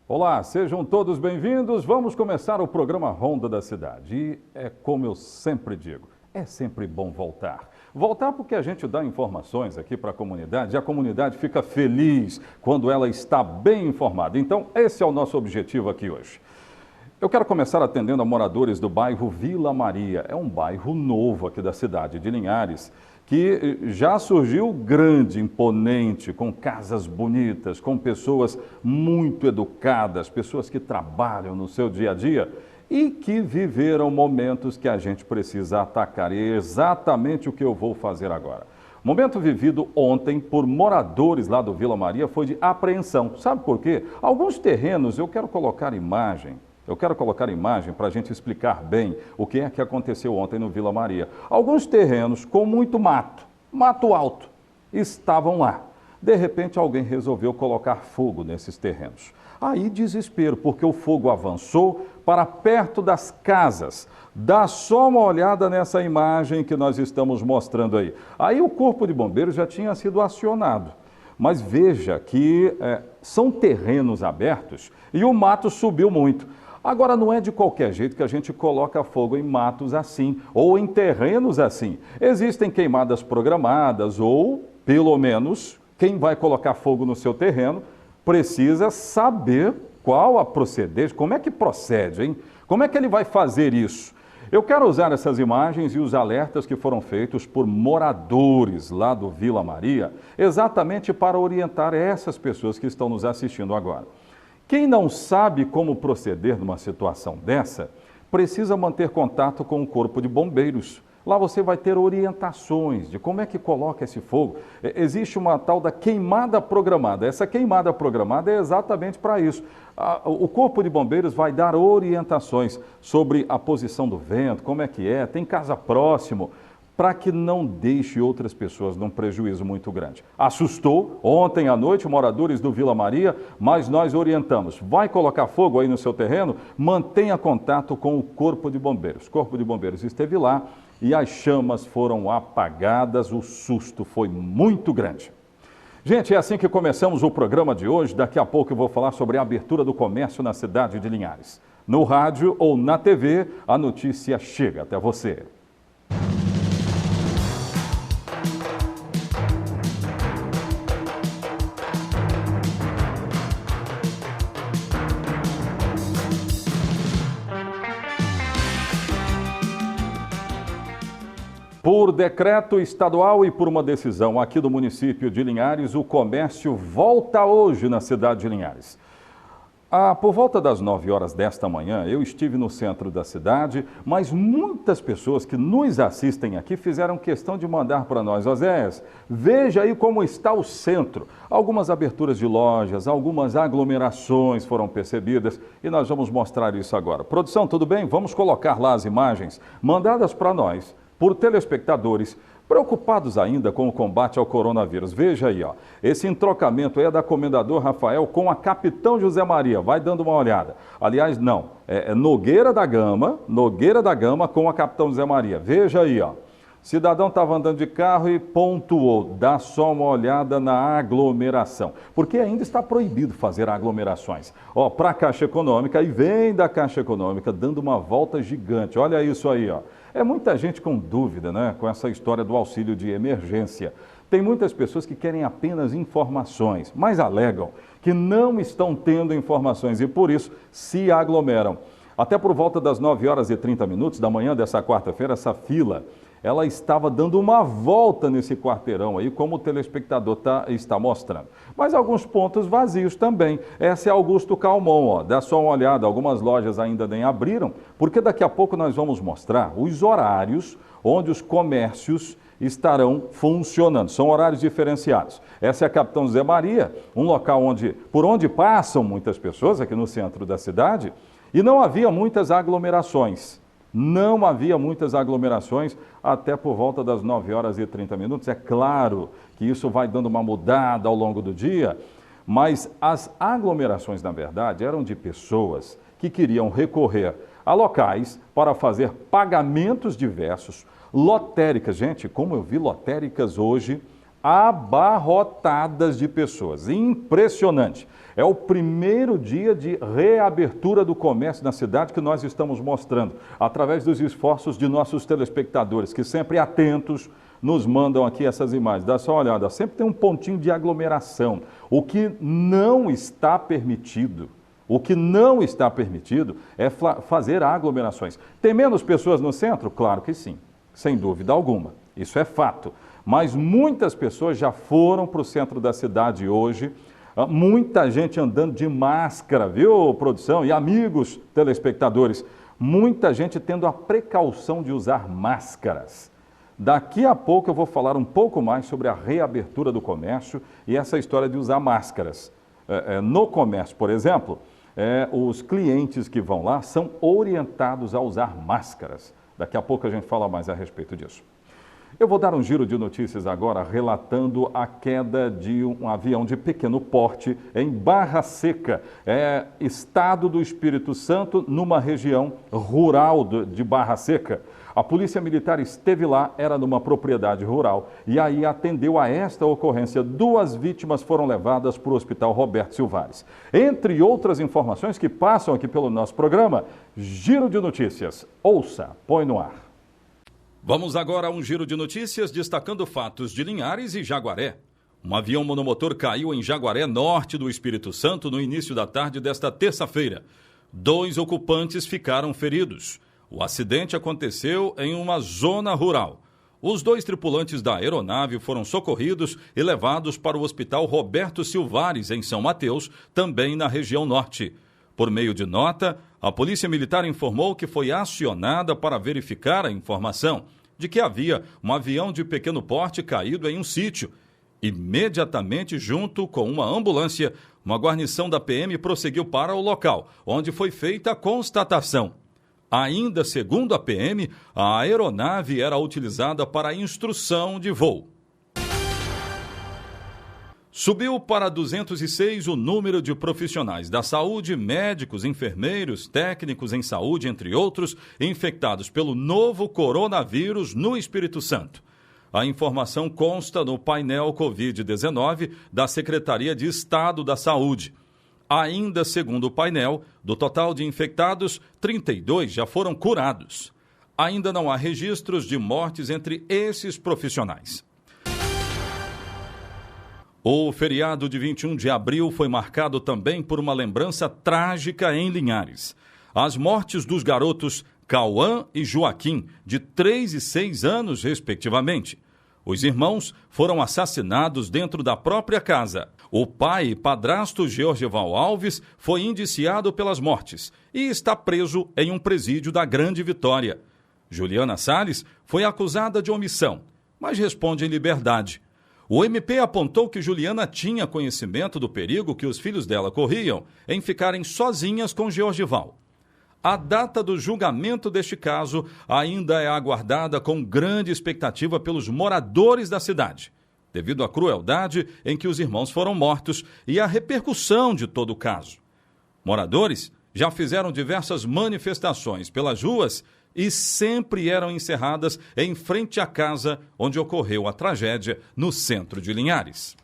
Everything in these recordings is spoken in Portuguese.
Olá, sejam todos bem-vindos. Vamos começar o programa Ronda da Cidade. E é como eu sempre digo, é sempre bom voltar. Voltar porque a gente dá informações aqui para a comunidade e a comunidade fica feliz quando ela está bem informada. Então, esse é o nosso objetivo aqui hoje. Eu quero começar atendendo a moradores do bairro Vila Maria. É um bairro novo aqui da cidade de Linhares, que já surgiu grande, imponente, com casas bonitas, com pessoas muito educadas, pessoas que trabalham no seu dia a dia e que viveram momentos que a gente precisa atacar. E é exatamente o que eu vou fazer agora. O momento vivido ontem por moradores lá do Vila Maria foi de apreensão. Sabe por quê? Alguns terrenos, eu quero colocar imagem para a gente explicar bem o que é que aconteceu ontem no Vila Maria. Alguns terrenos com muito mato alto, estavam lá. De repente alguém resolveu colocar fogo nesses terrenos. Aí desespero, porque o fogo avançou para perto das casas. Dá só uma olhada nessa imagem que nós estamos mostrando aí. Aí o Corpo de Bombeiros já tinha sido acionado. Mas veja que são terrenos abertos e o mato subiu muito. Agora, não é de qualquer jeito que a gente coloca fogo em matos assim, ou em terrenos assim. Existem queimadas programadas, ou, pelo menos, quem vai colocar fogo no seu terreno precisa saber qual a procedência, como é que procede, hein? Como é que ele vai fazer isso? Eu quero usar essas imagens e os alertas que foram feitos por moradores lá do Vila Maria, exatamente para orientar essas pessoas que estão nos assistindo agora. Quem não sabe como proceder numa situação dessa, precisa manter contato com o Corpo de Bombeiros. Lá você vai ter orientações de como é que coloca esse fogo. Existe uma tal da queimada programada. Essa queimada programada é exatamente para isso. O Corpo de Bombeiros vai dar orientações sobre a posição do vento, como é que é, tem casa próximo, para que não deixe outras pessoas num prejuízo muito grande. Assustou ontem à noite moradores do Vila Maria, mas nós orientamos. Vai colocar fogo aí no seu terreno? Mantenha contato com o Corpo de Bombeiros. O Corpo de Bombeiros esteve lá e as chamas foram apagadas, o susto foi muito grande. Gente, é assim que começamos o programa de hoje. Daqui a pouco eu vou falar sobre a abertura do comércio na cidade de Linhares. No rádio ou na TV, a notícia chega até você. Por decreto estadual e por uma decisão aqui do município de Linhares, o comércio volta hoje na cidade de Linhares. Por volta das 9 horas desta manhã, eu estive no centro da cidade, mas muitas pessoas que nos assistem aqui fizeram questão de mandar para nós: Oséias, veja aí como está o centro. Algumas aberturas de lojas, algumas aglomerações foram percebidas e nós vamos mostrar isso agora. Produção, tudo bem? Vamos colocar lá as imagens mandadas para nós por telespectadores preocupados ainda com o combate ao coronavírus. Veja aí, ó, esse entrocamento é da Comendador Rafael com a Capitão José Maria. Vai dando uma olhada. Aliás, não, é Nogueira da Gama com a Capitão José Maria. Veja aí, ó. Cidadão estava andando de carro e pontuou. Dá só uma olhada na aglomeração, porque ainda está proibido fazer aglomerações. Ó, para a Caixa Econômica, e vem da Caixa Econômica dando uma volta gigante. Olha isso aí, ó. É muita gente com dúvida, né, com essa história do auxílio de emergência. Tem muitas pessoas que querem apenas informações, mas alegam que não estão tendo informações e por isso se aglomeram. Até por volta das 9 horas e 30 minutos da manhã dessa quarta-feira, essa fila, ela estava dando uma volta nesse quarteirão aí, como o telespectador está mostrando. Mas alguns pontos vazios também. Essa é Augusto Calmon, ó. Dá só uma olhada, algumas lojas ainda nem abriram, porque daqui a pouco nós vamos mostrar os horários onde os comércios estarão funcionando. São horários diferenciados. Essa é a Capitão Zé Maria, um local por onde passam muitas pessoas aqui no centro da cidade, e não havia muitas aglomerações. Não havia muitas aglomerações até por volta das 9 horas e 30 minutos. É claro que isso vai dando uma mudada ao longo do dia, mas as aglomerações, na verdade, eram de pessoas que queriam recorrer a locais para fazer pagamentos diversos, lotéricas. Gente, como eu vi lotéricas hoje abarrotadas de pessoas. Impressionante. É o primeiro dia de reabertura do comércio na cidade que nós estamos mostrando, através dos esforços de nossos telespectadores, que sempre atentos nos mandam aqui essas imagens. Dá só uma olhada, sempre tem um pontinho de aglomeração. O que não está permitido é fazer aglomerações. Tem menos pessoas no centro? Claro que sim, sem dúvida alguma. Isso é fato. Mas muitas pessoas já foram para o centro da cidade hoje. Muita gente andando de máscara, viu, produção? E amigos telespectadores, muita gente tendo a precaução de usar máscaras. Daqui a pouco eu vou falar um pouco mais sobre a reabertura do comércio e essa história de usar máscaras. No comércio, por exemplo, os clientes que vão lá são orientados a usar máscaras. Daqui a pouco a gente fala mais a respeito disso. Eu vou dar um giro de notícias agora relatando a queda de um avião de pequeno porte em Barra Seca, estado do Espírito Santo, numa região rural de Barra Seca. A Polícia Militar esteve lá, era numa propriedade rural, e aí atendeu a esta ocorrência. 2 vítimas foram levadas para o Hospital Roberto Silvares. Entre outras informações que passam aqui pelo nosso programa, giro de notícias. Ouça, põe no ar. Vamos agora a um giro de notícias destacando fatos de Linhares e Jaguaré. Um avião monomotor caiu em Jaguaré, norte do Espírito Santo, no início da tarde desta terça-feira. 2 ocupantes ficaram feridos. O acidente aconteceu em uma zona rural. Os 2 tripulantes da aeronave foram socorridos e levados para o Hospital Roberto Silvares, em São Mateus, também na região norte. Por meio de nota, a Polícia Militar informou que foi acionada para verificar a informação de que havia um avião de pequeno porte caído em um sítio. Imediatamente, junto com uma ambulância, uma guarnição da PM prosseguiu para o local, onde foi feita a constatação. Ainda segundo a PM, a aeronave era utilizada para instrução de voo. Subiu para 206 o número de profissionais da saúde, médicos, enfermeiros, técnicos em saúde, entre outros, infectados pelo novo coronavírus no Espírito Santo. A informação consta no painel Covid-19 da Secretaria de Estado da Saúde. Ainda segundo o painel, do total de infectados, 32 já foram curados. Ainda não há registros de mortes entre esses profissionais. O feriado de 21 de abril foi marcado também por uma lembrança trágica em Linhares. As mortes dos garotos Cauã e Joaquim, de 3 e 6 anos, respectivamente. Os irmãos foram assassinados dentro da própria casa. O pai e padrasto Georgival Alves foi indiciado pelas mortes e está preso em um presídio da Grande Vitória. Juliana Salles foi acusada de omissão, mas responde em liberdade. O MP apontou que Juliana tinha conhecimento do perigo que os filhos dela corriam em ficarem sozinhas com Georgival. A data do julgamento deste caso ainda é aguardada com grande expectativa pelos moradores da cidade, devido à crueldade em que os irmãos foram mortos e à repercussão de todo o caso. Moradores já fizeram diversas manifestações pelas ruas e sempre eram encerradas em frente à casa onde ocorreu a tragédia, no centro de Linhares.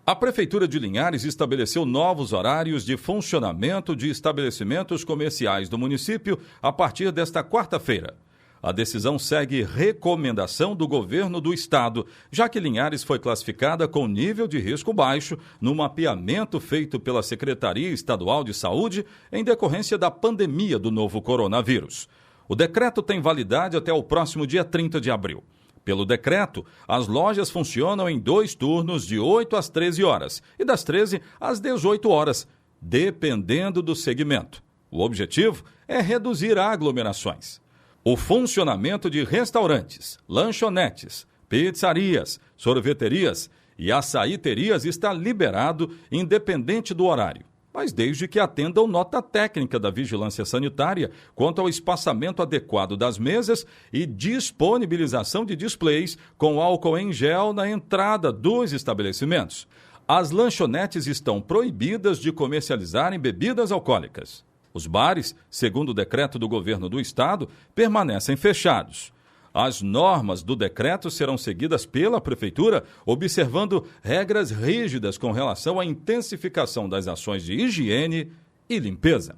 A Prefeitura de Linhares estabeleceu novos horários de funcionamento de estabelecimentos comerciais do município a partir desta quarta-feira. A decisão segue recomendação do governo do estado, já que Linhares foi classificada com nível de risco baixo no mapeamento feito pela Secretaria Estadual de Saúde em decorrência da pandemia do novo coronavírus. O decreto tem validade até o próximo dia 30 de abril. Pelo decreto, as lojas funcionam em 2 turnos de 8 às 13 horas e das 13 às 18 horas, dependendo do segmento. O objetivo é reduzir aglomerações. O funcionamento de restaurantes, lanchonetes, pizzarias, sorveterias e açaiterias está liberado independente do horário, mas desde que atendam nota técnica da Vigilância Sanitária quanto ao espaçamento adequado das mesas e disponibilização de displays com álcool em gel na entrada dos estabelecimentos. As lanchonetes estão proibidas de comercializarem bebidas alcoólicas. Os bares, segundo o decreto do governo do estado, permanecem fechados. As normas do decreto serão seguidas pela Prefeitura, observando regras rígidas com relação à intensificação das ações de higiene e limpeza.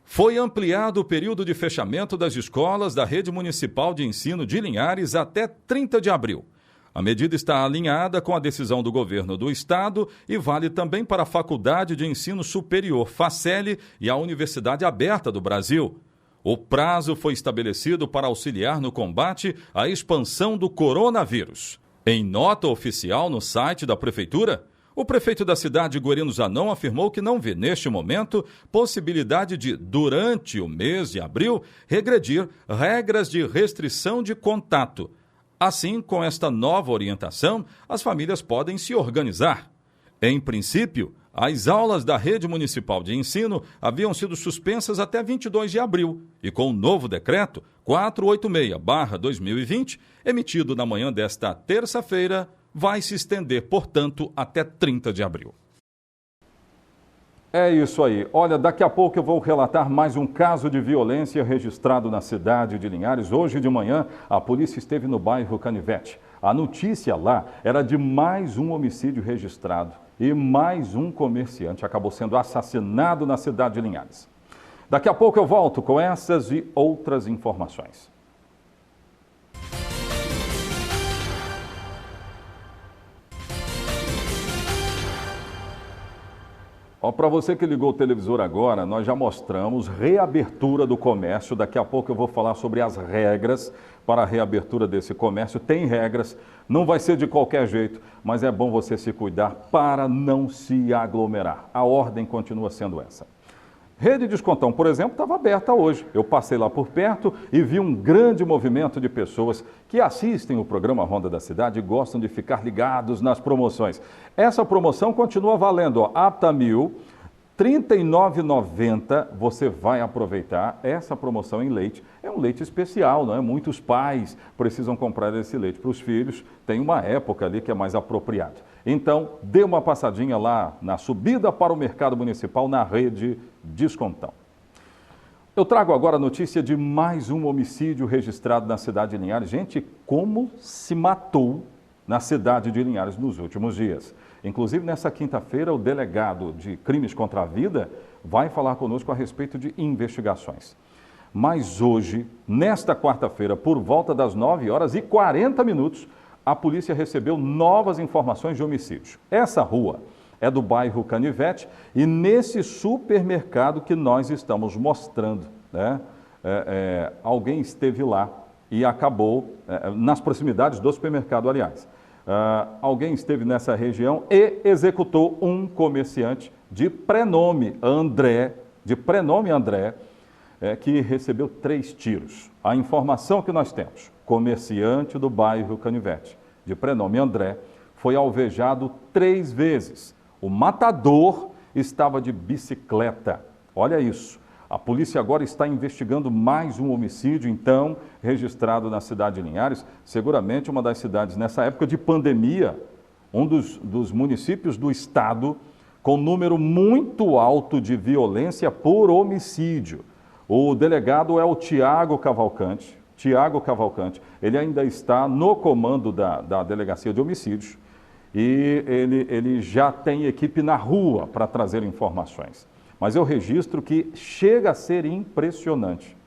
Foi ampliado o período de fechamento das escolas da Rede Municipal de Ensino de Linhares até 30 de abril. A medida está alinhada com a decisão do governo do estado e vale também para a Faculdade de Ensino Superior, FACEL, e a Universidade Aberta do Brasil. O prazo foi estabelecido para auxiliar no combate à expansão do coronavírus. Em nota oficial no site da Prefeitura, o prefeito da cidade, Guerino Zanon, afirmou que não vê, neste momento, possibilidade de, durante o mês de abril, regredir regras de restrição de contato. Assim, com esta nova orientação, as famílias podem se organizar. Em princípio, as aulas da Rede Municipal de Ensino haviam sido suspensas até 22 de abril e com o novo decreto 486/2020, emitido na manhã desta terça-feira, vai se estender, portanto, até 30 de abril. É isso aí. Olha, daqui a pouco eu vou relatar mais um caso de violência registrado na cidade de Linhares. Hoje de manhã, a polícia esteve no bairro Canivete. A notícia lá era de mais um homicídio registrado e mais um comerciante acabou sendo assassinado na cidade de Linhares. Daqui a pouco eu volto com essas e outras informações. Para você que ligou o televisor agora, nós já mostramos reabertura do comércio. Daqui a pouco eu vou falar sobre as regras para a reabertura desse comércio. Tem regras, não vai ser de qualquer jeito, mas é bom você se cuidar para não se aglomerar. A ordem continua sendo essa. Rede Descontão, por exemplo, estava aberta hoje. Eu passei lá por perto e vi um grande movimento de pessoas que assistem o programa Ronda da Cidade e gostam de ficar ligados nas promoções. Essa promoção continua valendo, ó, Aptamil, R$ 39,90, você vai aproveitar essa promoção em leite. É um leite especial, não é? Muitos pais precisam comprar esse leite para os filhos, tem uma época ali que é mais apropriado. Então, dê uma passadinha lá na subida para o mercado municipal na Rede Descontão. Eu trago agora a notícia de mais um homicídio registrado na cidade de Linhares. Gente, como se matou na cidade de Linhares nos últimos dias. Inclusive, nessa quinta-feira, o delegado de crimes contra a vida vai falar conosco a respeito de investigações. Mas hoje, nesta quarta-feira, por volta das 9h40, a polícia recebeu novas informações de homicídio. Essa rua é do bairro Canivete e nesse supermercado que nós estamos mostrando, né? Alguém esteve lá e acabou, nas proximidades do supermercado, aliás. Alguém esteve nessa região e executou um comerciante de prenome André, que recebeu 3 tiros. A informação que nós temos, comerciante do bairro Canivete, de prenome André, foi alvejado 3 vezes. O matador estava de bicicleta. Olha isso. A polícia agora está investigando mais um homicídio, então, registrado na cidade de Linhares, seguramente uma das cidades, nessa época de pandemia, um dos municípios do estado com número muito alto de violência por homicídio. O delegado é o Tiago Cavalcante, ele ainda está no comando da Delegacia de Homicídios e ele já tem equipe na rua para trazer informações. Mas eu registro que chega a ser impressionante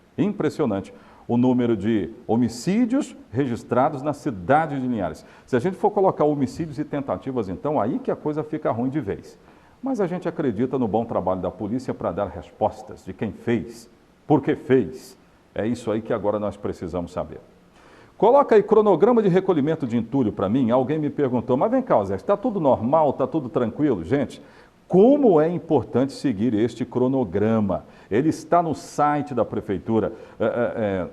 o número de homicídios registrados na cidade de Linhares. Se a gente for colocar homicídios e tentativas, então, aí que a coisa fica ruim de vez. Mas a gente acredita no bom trabalho da polícia para dar respostas de quem fez, por que fez. É isso aí que agora nós precisamos saber. Coloca aí cronograma de recolhimento de entulho para mim. Alguém me perguntou, mas vem cá, Zé, está tudo normal, está tudo tranquilo? Gente, como é importante seguir este cronograma. Ele está no site da prefeitura.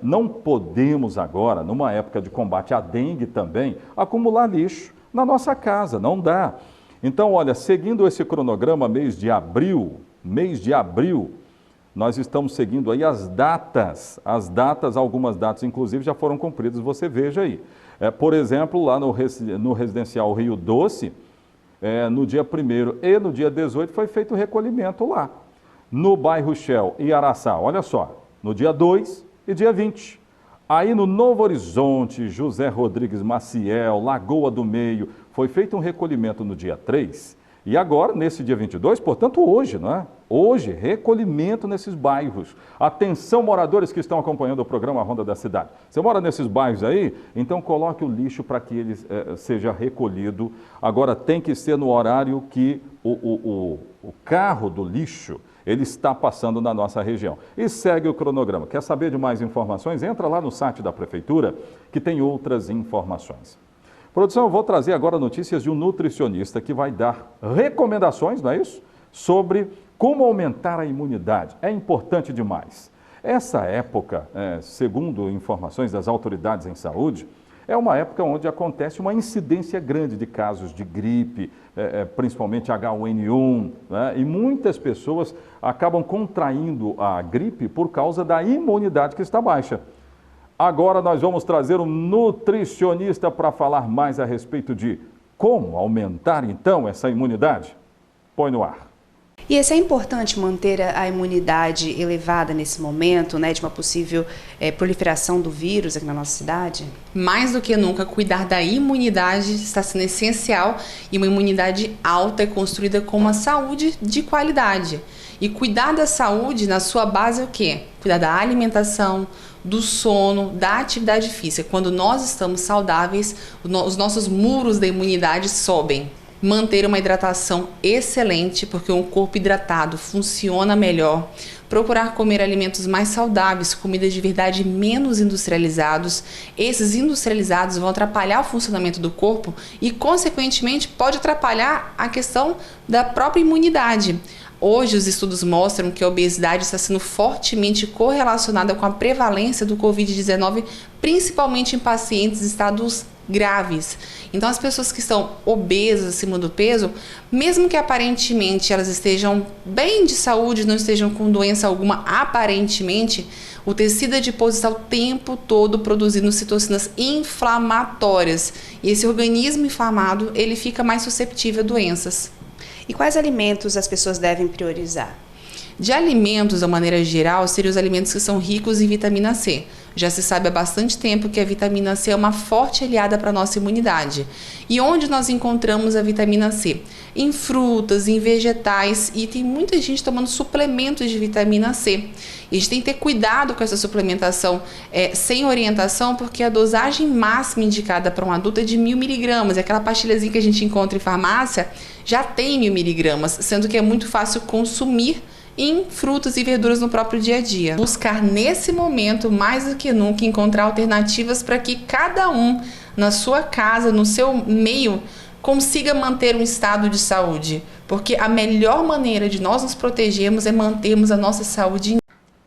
Não podemos agora, numa época de combate à dengue também, acumular lixo na nossa casa, não dá. Então, olha, seguindo esse cronograma, mês de abril, nós estamos seguindo aí as datas, algumas datas inclusive já foram cumpridas, você veja aí. Por exemplo, lá no residencial Rio Doce, no dia 1º e no dia 18 foi feito o recolhimento lá. No bairro Shell e Araçá, olha só, no dia 2 e dia 20. Aí no Novo Horizonte, José Rodrigues Maciel, Lagoa do Meio, foi feito um recolhimento no dia 3 e agora, nesse dia 22, portanto hoje, não é? Hoje, recolhimento nesses bairros. Atenção, moradores que estão acompanhando o programa Ronda da Cidade. Você mora nesses bairros aí? Então coloque o lixo para que ele seja recolhido. Agora tem que ser no horário que o carro do lixo ele está passando na nossa região. E segue o cronograma. Quer saber de mais informações? Entra lá no site da Prefeitura, que tem outras informações. Produção, eu vou trazer agora notícias de um nutricionista que vai dar recomendações, não é isso? Sobre como aumentar a imunidade. É importante demais. Essa época, segundo informações das autoridades em saúde, é uma época onde acontece uma incidência grande de casos de gripe, principalmente H1N1, né? E muitas pessoas acabam contraindo a gripe por causa da imunidade que está baixa. Agora nós vamos trazer um nutricionista para falar mais a respeito de como aumentar então essa imunidade. Põe no ar. E é importante manter a imunidade elevada nesse momento, né, de uma possível proliferação do vírus aqui na nossa cidade? Mais do que nunca, cuidar da imunidade está sendo essencial e uma imunidade alta é construída com uma saúde de qualidade. E cuidar da saúde, na sua base é o quê? Cuidar da alimentação, do sono, da atividade física. Quando nós estamos saudáveis, os nossos muros da imunidade sobem. Manter uma hidratação excelente, porque um corpo hidratado funciona melhor. Procurar comer alimentos mais saudáveis, comidas de verdade menos industrializados. Esses industrializados vão atrapalhar o funcionamento do corpo e, consequentemente, pode atrapalhar a questão da própria imunidade. Hoje, os estudos mostram que a obesidade está sendo fortemente correlacionada com a prevalência do Covid-19, principalmente em pacientes em estados graves. Então, as pessoas que estão obesas, acima do peso, mesmo que aparentemente elas estejam bem de saúde, não estejam com doença alguma, aparentemente, o tecido adiposo está o tempo todo produzindo citocinas inflamatórias. E esse organismo inflamado, ele fica mais susceptível a doenças. E quais alimentos as pessoas devem priorizar? De alimentos, de maneira geral, seriam os alimentos que são ricos em vitamina C. Já se sabe há bastante tempo que a vitamina C é uma forte aliada para a nossa imunidade. E onde nós encontramos a vitamina C? Em frutas, em vegetais, e tem muita gente tomando suplementos de vitamina C. E a gente tem que ter cuidado com essa suplementação sem orientação, porque a dosagem máxima indicada para um adulto é de 1.000 miligramas. Aquela pastilhazinha que a gente encontra em farmácia já tem 1.000 miligramas, sendo que é muito fácil consumir em frutas e verduras no próprio dia a dia. Buscar nesse momento, mais do que nunca, encontrar alternativas para que cada um, na sua casa, no seu meio, consiga manter um estado de saúde. Porque a melhor maneira de nós nos protegermos é mantermos a nossa saúde.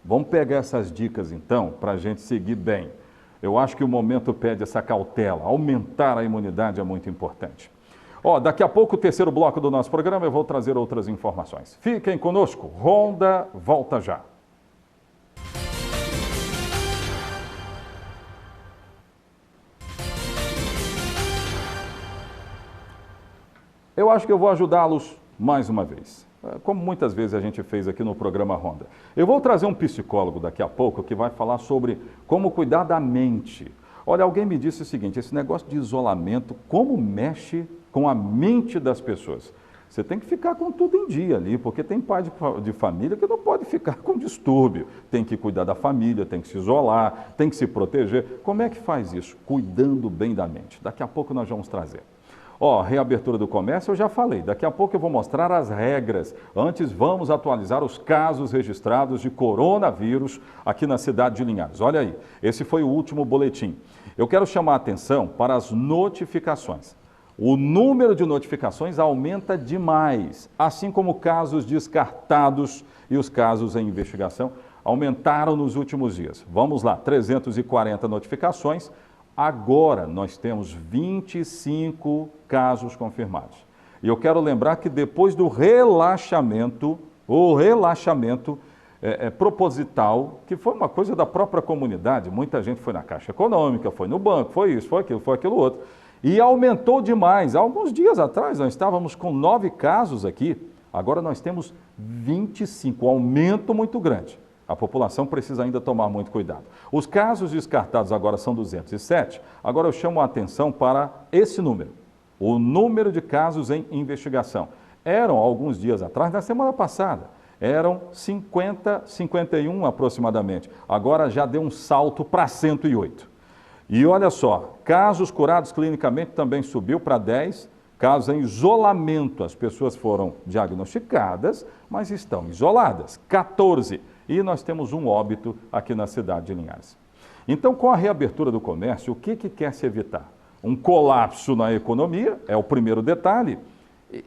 Vamos pegar essas dicas então, para a gente seguir bem. Eu acho que o momento pede essa cautela. Aumentar a imunidade é muito importante. Daqui a pouco, o terceiro bloco do nosso programa, eu vou trazer outras informações. Fiquem conosco, Ronda volta já. Eu acho que eu vou ajudá-los mais uma vez, como muitas vezes a gente fez aqui no programa Ronda. Eu vou trazer um psicólogo daqui a pouco que vai falar sobre como cuidar da mente. Olha, alguém me disse o seguinte, esse negócio de isolamento, como mexe com a mente das pessoas? Você tem que ficar com tudo em dia ali, porque tem pai de família que não pode ficar com distúrbio. Tem que cuidar da família, tem que se isolar, tem que se proteger. Como é que faz isso? Cuidando bem da mente. Daqui a pouco nós vamos trazer. Reabertura do comércio eu já falei. Daqui a pouco eu vou mostrar as regras. Antes vamos atualizar os casos registrados de coronavírus aqui na cidade de Linhares. Olha aí, esse foi o último boletim. Eu quero chamar a atenção para as notificações. O número de notificações aumenta demais, assim como casos descartados e os casos em investigação aumentaram nos últimos dias. Vamos lá, 340 notificações, agora nós temos 25 casos confirmados. E eu quero lembrar que depois do relaxamento, proposital, que foi uma coisa da própria comunidade, muita gente foi na Caixa Econômica, foi no banco, foi isso, foi aquilo outro. E aumentou demais. Alguns dias atrás nós estávamos com 9 casos aqui, agora nós temos 25, um aumento muito grande. A população precisa ainda tomar muito cuidado. Os casos descartados agora são 207. Agora eu chamo a atenção para esse número. O número de casos em investigação. Eram, alguns dias atrás, na semana passada, eram 50, 51 aproximadamente. Agora já deu um salto para 108. E olha só, casos curados clinicamente também subiu para 10. Casos em isolamento, as pessoas foram diagnosticadas, mas estão isoladas. 14. E nós temos um óbito aqui na cidade de Linhares. Então, com a reabertura do comércio, o que quer se evitar? Um colapso na economia, é o primeiro detalhe,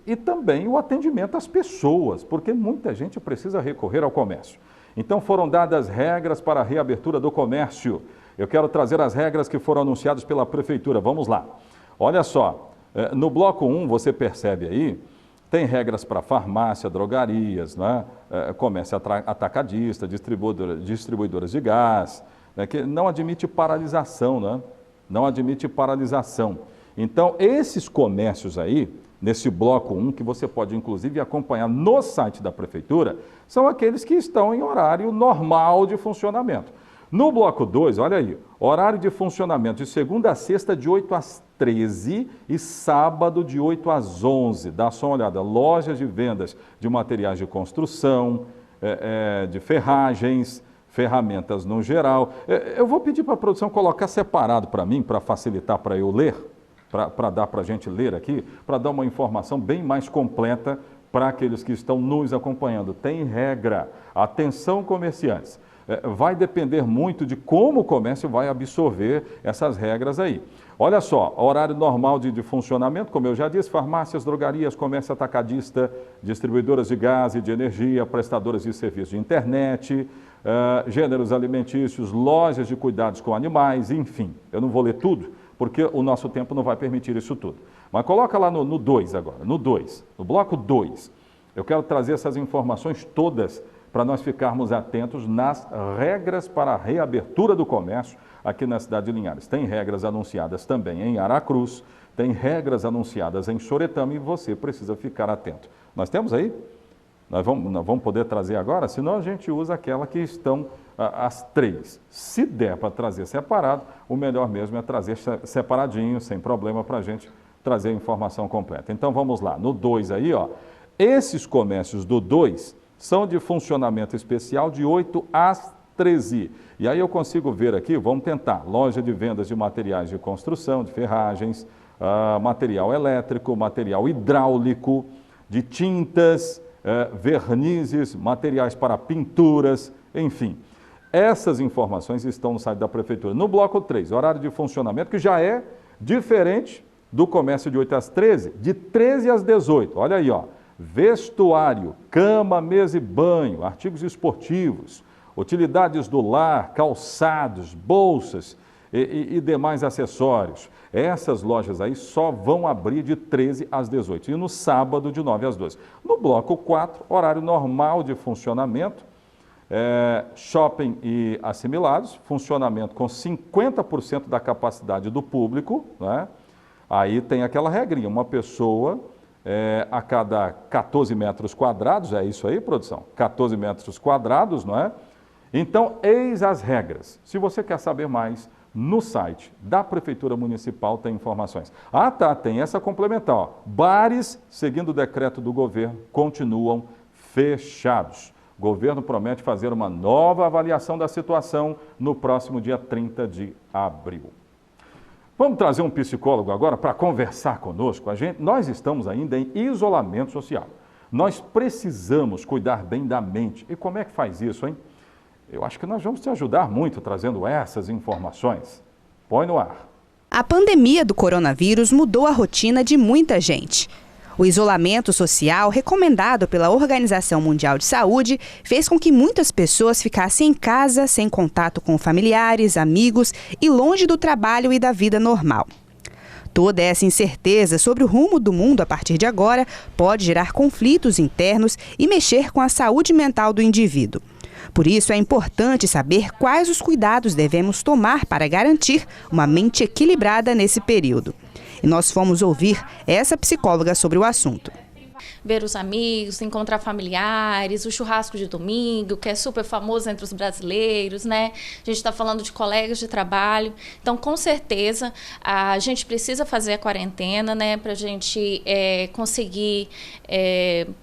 e também o atendimento às pessoas, porque muita gente precisa recorrer ao comércio. Então, foram dadas regras para a reabertura do comércio. Eu quero trazer as regras que foram anunciadas pela Prefeitura. Vamos lá. Olha só. No bloco 1, você percebe aí, tem regras para farmácia, drogarias, né? Comércio atacadista, distribuidoras de gás, né? Que não admite paralisação, né? Não admite paralisação. Então, esses comércios aí, nesse bloco 1, que você pode inclusive acompanhar no site da Prefeitura, são aqueles que estão em horário normal de funcionamento. No bloco 2, olha aí, horário de funcionamento de segunda a sexta de 8 às 13 e sábado de 8 às 11. Dá só uma olhada, lojas de vendas de materiais de construção, de ferragens, ferramentas no geral. Eu vou pedir para a produção colocar separado para mim, para facilitar para eu ler, para dar para a gente ler aqui, para dar uma informação bem mais completa para aqueles que estão nos acompanhando. Tem regra, atenção comerciantes. Vai depender muito de como o comércio vai absorver essas regras aí. Olha só, horário normal de funcionamento, como eu já disse, farmácias, drogarias, comércio atacadista, distribuidoras de gás e de energia, prestadoras de serviços de internet, gêneros alimentícios, lojas de cuidados com animais, enfim. Eu não vou ler tudo, porque o nosso tempo não vai permitir isso tudo. Mas coloca lá no 2 agora, no bloco 2. Eu quero trazer essas informações todas para nós ficarmos atentos nas regras para a reabertura do comércio aqui na cidade de Linhares. Tem regras anunciadas também em Aracruz, tem regras anunciadas em Soretama e você precisa ficar atento. Nós temos aí? Nós vamos poder trazer agora? Senão a gente usa aquela que estão as 3. Se der para trazer separado, o melhor mesmo é trazer separadinho, sem problema, para a gente trazer a informação completa. Então vamos lá, no 2 aí, ó. Esses comércios do 2 são de funcionamento especial de 8 às 13. E aí eu consigo ver aqui, vamos tentar, loja de vendas de materiais de construção, de ferragens, material elétrico, material hidráulico, de tintas, vernizes, materiais para pinturas, enfim. Essas informações estão no site da Prefeitura. No bloco 3, horário de funcionamento, que já é diferente do comércio de 8 às 13, de 13 às 18. Olha aí, ó. Vestuário, cama, mesa e banho, artigos esportivos, utilidades do lar, calçados, bolsas e demais acessórios. Essas lojas aí só vão abrir de 13 às 18 e no sábado de 9 às 12. No bloco 4, horário normal de funcionamento, shopping e assimilados, funcionamento com 50% da capacidade do público, né? Aí tem aquela regrinha, uma pessoa a cada 14 metros quadrados, é isso aí, produção? 14 metros quadrados, não é? Então, eis as regras. Se você quer saber mais, no site da Prefeitura Municipal tem informações. Ah, tá, tem essa complementar, ó. Bares, seguindo o decreto do governo, continuam fechados. O governo promete fazer uma nova avaliação da situação no próximo dia 30 de abril. Vamos trazer um psicólogo agora para conversar conosco. Nós estamos ainda em isolamento social. Nós precisamos cuidar bem da mente. E como é que faz isso, hein? Eu acho que nós vamos te ajudar muito trazendo essas informações. Põe no ar. A pandemia do coronavírus mudou a rotina de muita gente. O isolamento social, recomendado pela Organização Mundial de Saúde, fez com que muitas pessoas ficassem em casa, sem contato com familiares, amigos e longe do trabalho e da vida normal. Toda essa incerteza sobre o rumo do mundo a partir de agora pode gerar conflitos internos e mexer com a saúde mental do indivíduo. Por isso, é importante saber quais os cuidados devemos tomar para garantir uma mente equilibrada nesse período. E nós fomos ouvir essa psicóloga sobre o assunto. Ver os amigos, encontrar familiares, o churrasco de domingo, que é super famoso entre os brasileiros, né? A gente está falando de colegas de trabalho. Então, com certeza, a gente precisa fazer a quarentena, né? Para a gente conseguir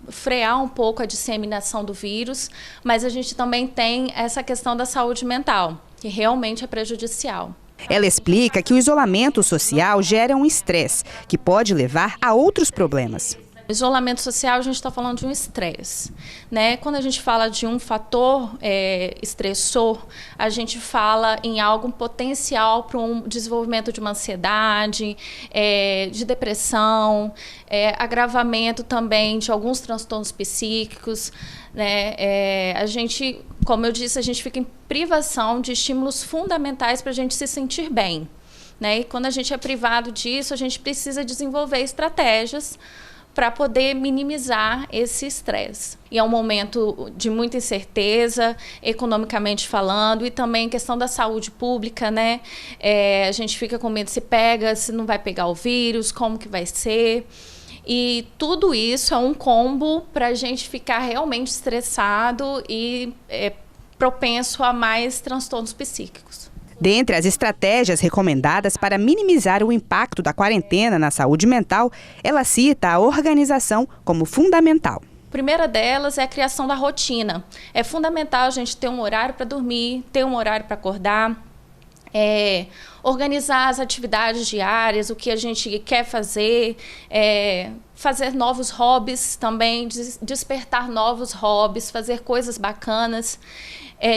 frear um pouco a disseminação do vírus, mas a gente também tem essa questão da saúde mental, que realmente é prejudicial. Ela explica que o isolamento social gera um estresse, que pode levar a outros problemas. Isolamento social, a gente está falando de um estresse, né? Quando a gente fala de um fator estressor, a gente fala em algo potencial para um desenvolvimento de uma ansiedade, de depressão, agravamento também de alguns transtornos psíquicos, né? A gente, como eu disse, a gente fica em privação de estímulos fundamentais para a gente se sentir bem, né? E quando a gente é privado disso, a gente precisa desenvolver estratégias para poder minimizar esse estresse. E é um momento de muita incerteza, economicamente falando, e também questão da saúde pública, né? A gente fica com medo se pega, se não vai pegar o vírus, como que vai ser. E tudo isso é um combo para a gente ficar realmente estressado e propenso a mais transtornos psíquicos. Dentre as estratégias recomendadas para minimizar o impacto da quarentena na saúde mental, ela cita a organização como fundamental. A primeira delas é a criação da rotina. É fundamental a gente ter um horário para dormir, ter um horário para acordar, organizar as atividades diárias, o que a gente quer fazer, fazer novos hobbies também, despertar novos hobbies, fazer coisas bacanas.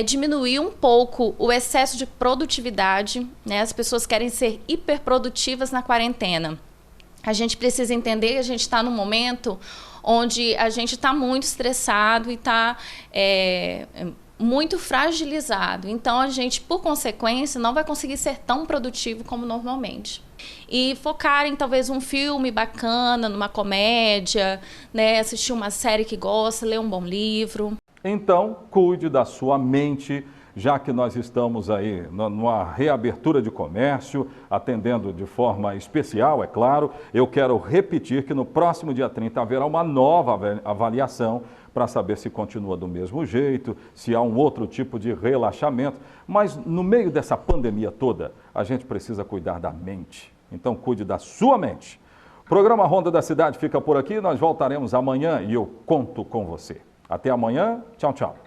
Diminuir um pouco o excesso de produtividade, né? As pessoas querem ser hiperprodutivas na quarentena. A gente precisa entender que a gente está num momento onde a gente está muito estressado e está muito fragilizado. Então, a gente, por consequência, não vai conseguir ser tão produtivo como normalmente. E focar em talvez um filme bacana, numa comédia, né? Assistir uma série que gosta, ler um bom livro. Então, cuide da sua mente, já que nós estamos aí numa reabertura de comércio, atendendo de forma especial, é claro. Eu quero repetir que no próximo dia 30 haverá uma nova avaliação para saber se continua do mesmo jeito, se há um outro tipo de relaxamento. Mas no meio dessa pandemia toda, a gente precisa cuidar da mente. Então, cuide da sua mente. O programa Ronda da Cidade fica por aqui, nós voltaremos amanhã e eu conto com você. Até amanhã, tchau, tchau.